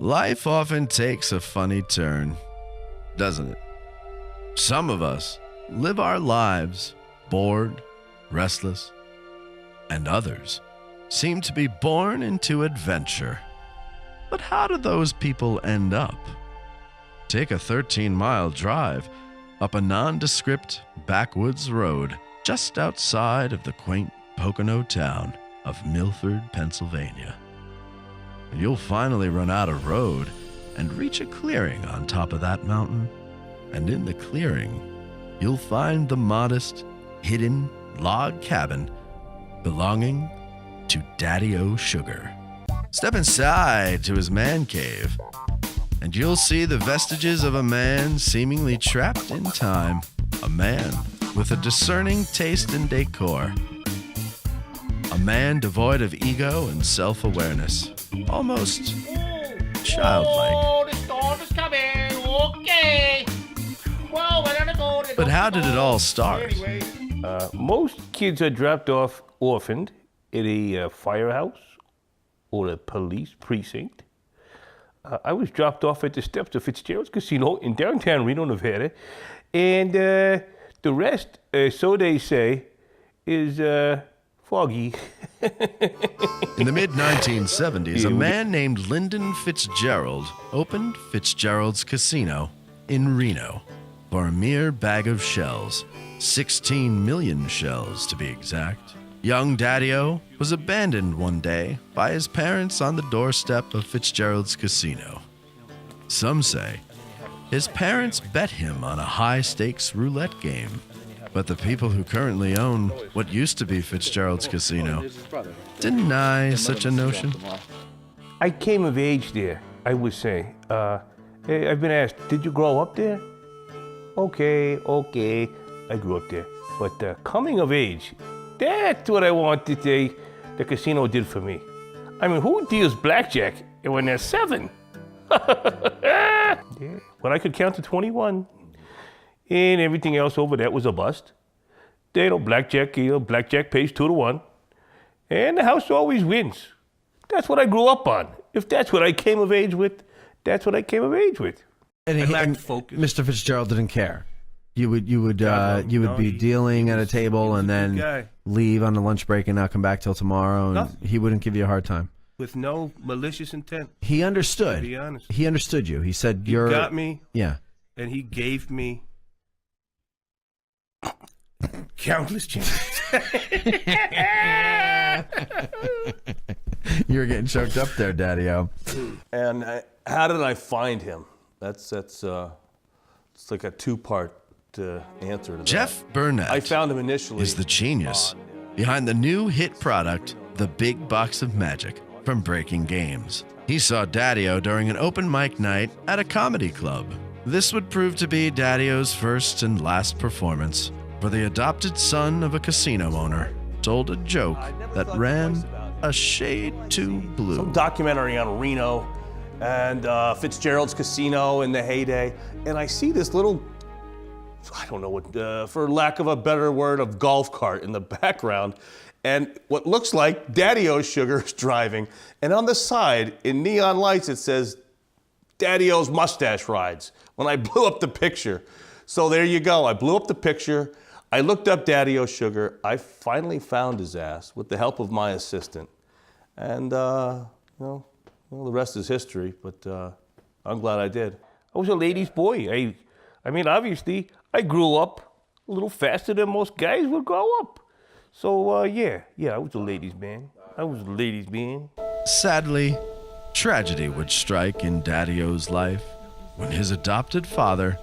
Life often takes a funny turn, doesn't it? Some of us live our lives bored, restless, and others seem to be born into adventure. But how do those people end up? Take a 13-mile drive up a nondescript backwoods road just outside of the quaint Pocono town of Milford, Pennsylvania. You'll finally run out of road and reach a clearing on top of that mountain. And in the clearing, you'll find the modest, hidden log cabin belonging to Daddio Sugar. Step inside to his man cave, and you'll see the vestiges of a man seemingly trapped in time. A man with a discerning taste in decor. A man devoid of ego and self-awareness. Almost childlike. Oh, the storm is coming. Okay. Whoa, we're gonna go. But how did it all start? Anyway. Most kids are dropped off orphaned at a firehouse or a police precinct. I was dropped off at the steps of Fitzgerald's Casino in downtown Reno, Nevada. And the rest, so they say, is foggy. In the mid-1970s, a man named Lyndon Fitzgerald opened Fitzgerald's Casino in Reno for a mere bag of shells, 16 million shells to be exact. Young Daddio was abandoned one day by his parents on the doorstep of Fitzgerald's Casino. Some say his parents bet him on a high-stakes roulette game, but the people who currently own what used to be Fitzgerald's Casino deny such a notion. I came of age there, I would say. I've been asked, did you grow up there? Okay, I grew up there. But coming of age, that's what I want to say the casino did for me. I mean, who deals blackjack when they're 7? Yeah. When I could count to 21, and everything else over that was a bust. Blackjack pays 2 to 1, and the house always wins. That's what I grew up on. If that's what I came of age with, that's what I came of age with. And Mr. Fitzgerald didn't care. You would be dealing at a table and then leave on the lunch break and not come back till tomorrow, and he wouldn't give you a hard time. With no malicious intent. He understood. To be honest. He understood you. He said he got me. Yeah. And he gave me countless chances. You're getting choked up there, Daddio. And how did I find him? That's it's like a 2-part answer to that. Jeff Burnett I found him initially is the genius behind the new hit product, The Big Box of Magic from Breaking Games. He saw Daddio during an open mic night at a comedy club. This would prove to be Daddio's first and last performance, for the adopted son of a casino owner told a joke that ran a shade too blue. Some documentary on Reno and Fitzgerald's Casino in the heyday, and I see this little, I don't know what, for lack of a better word, of golf cart in the background, and what looks like Daddio Sugar is driving, and on the side, in neon lights, it says, Daddio's Mustache Rides, when I blew up the picture. So there you go, I blew up the picture, I looked up Daddio Sugar, I finally found his ass with the help of my assistant, and well, the rest is history, but I'm glad I did. I was a ladies' boy. I mean, obviously, I grew up a little faster than most guys would grow up. So, yeah, I was a ladies' man. Sadly, tragedy would strike in Daddio's life when his adopted father,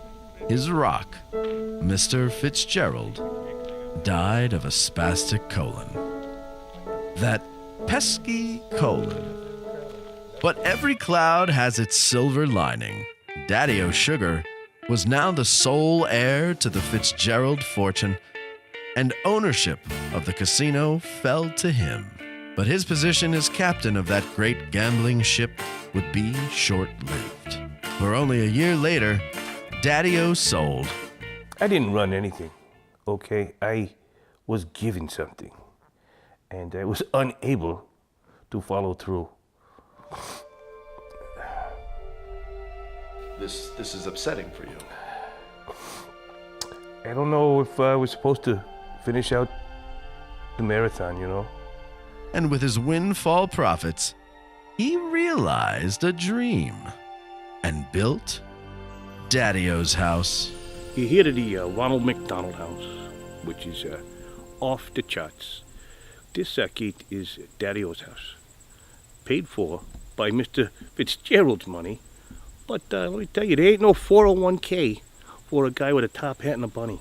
his rock, Mr. Fitzgerald, died of a spastic colon. That pesky colon. But every cloud has its silver lining. Daddio Sugar was now the sole heir to the Fitzgerald fortune, and ownership of the casino fell to him. But his position as captain of that great gambling ship would be short-lived. For only a year later, Daddio sold. I didn't run anything, okay? I was given something, and I was unable to follow through. This is upsetting for you. I don't know if I was supposed to finish out the marathon, you know? And with his windfall profits, he realized a dream and built Daddio house. You're here to the Ronald McDonald House, which is off the charts. This gate is Daddio's house, paid for by Mr. Fitzgerald's money. But let me tell you, there ain't no 401k for a guy with a top hat and a bunny.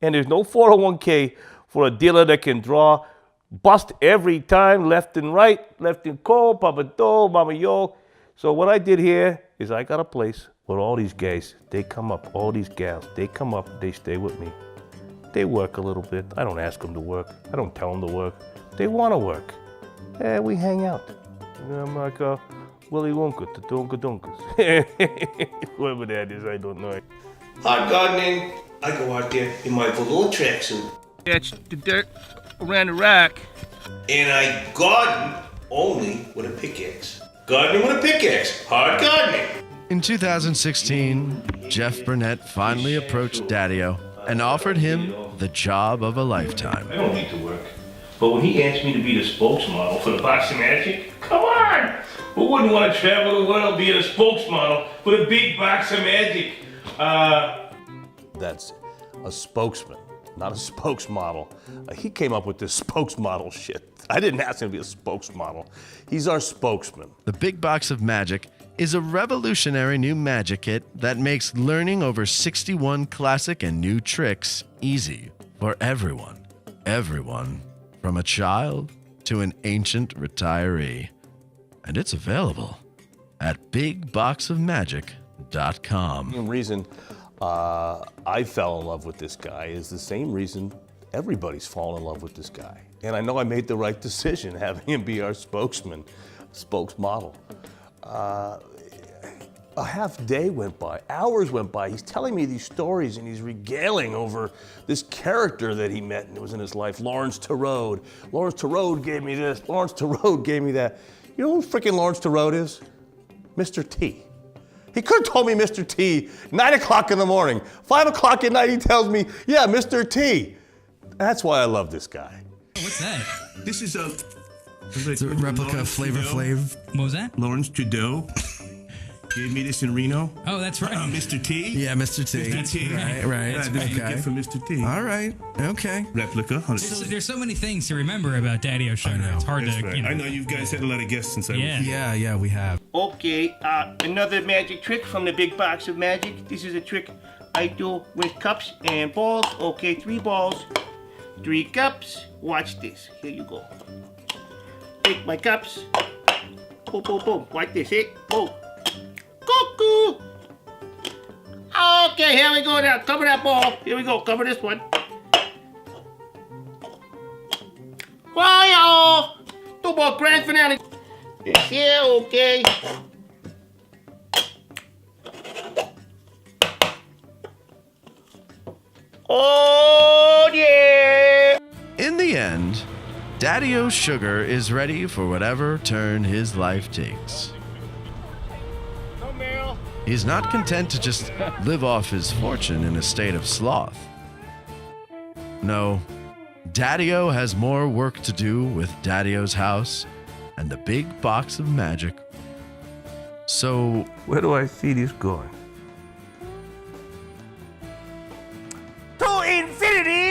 And there's no 401k for a dealer that can draw bust every time, left and right, left and cold, Papa Do, Mama Yo. So what I did here is I got a place where all these guys, they come up, all these gals, they come up, they stay with me. They work a little bit. I don't ask them to work. I don't tell them to work. They want to work. And we hang out. And I'm like Willy Wonka, the Donka Donkas. Whoever that is, I don't know. Hard gardening. I go out there in my velour tracksuit. That's the dirt around the rock. And I garden only with a pickaxe. Gardening with a pickaxe. Hard gardening. In 2016, Jeff Burnett finally approached Daddio and offered him the job of a lifetime. I don't need to work. But when he asked me to be the spokesmodel for the Box of Magic, come on! Who wouldn't want to travel the world being a spokesmodel with a big box of magic? That's a spokesman, not a spokesmodel. He came up with this spokesmodel shit. I didn't ask him to be a spokesmodel. He's our spokesman. The Big Box of Magic is a revolutionary new magic kit that makes learning over 61 classic and new tricks easy for everyone. Everyone, from a child to an ancient retiree. And it's available at bigboxofmagic.com. The reason I fell in love with this guy is the same reason everybody's fallen in love with this guy. And I know I made the right decision having him be our spokesman, spokesmodel. A half day went by, hours went by. He's telling me these stories and he's regaling over this character that he met and it was in his life, Lawrence Terode. Lawrence Terode gave me this, Lawrence Terode gave me that. You know who freaking Lawrence Terode is? Mr. T. He could have told me Mr. T, 9 o'clock in the morning. 5 o'clock at night he tells me, yeah, Mr. T. That's why I love this guy. What's that? This is a replica of Flavor Flav. What was that? Lawrence Trudeau gave me this in Reno. Oh, that's right. Mr. T. Yeah, Mr. T. Mr. T. Right. Yeah, this is a gift from Mr. T. All right. Okay. Replica. There's so many things to remember about Daddio Sugar. It's hard That's to, right. you know. I know you guys had a lot of guests since I was Yeah. here. Yeah, we have. Okay, another magic trick from the Big Box of Magic. This is a trick I do with cups and balls. Okay, 3 balls, 3 cups. Watch this. Here you go. Take my cups. Boom, boom, boom. Like this. Hit. Boom. Cuckoo. Okay, here we go now. Cover that ball. Here we go. Cover this one. Wow! 2 ball grand finale. This here, okay. Oh, yeah! In the end, Daddio Sugar is ready for whatever turn his life takes. He's not content to just live off his fortune in a state of sloth. No, Daddio has more work to do with Daddio's house and the Big Box of Magic. So, Where do I see this going? To infinity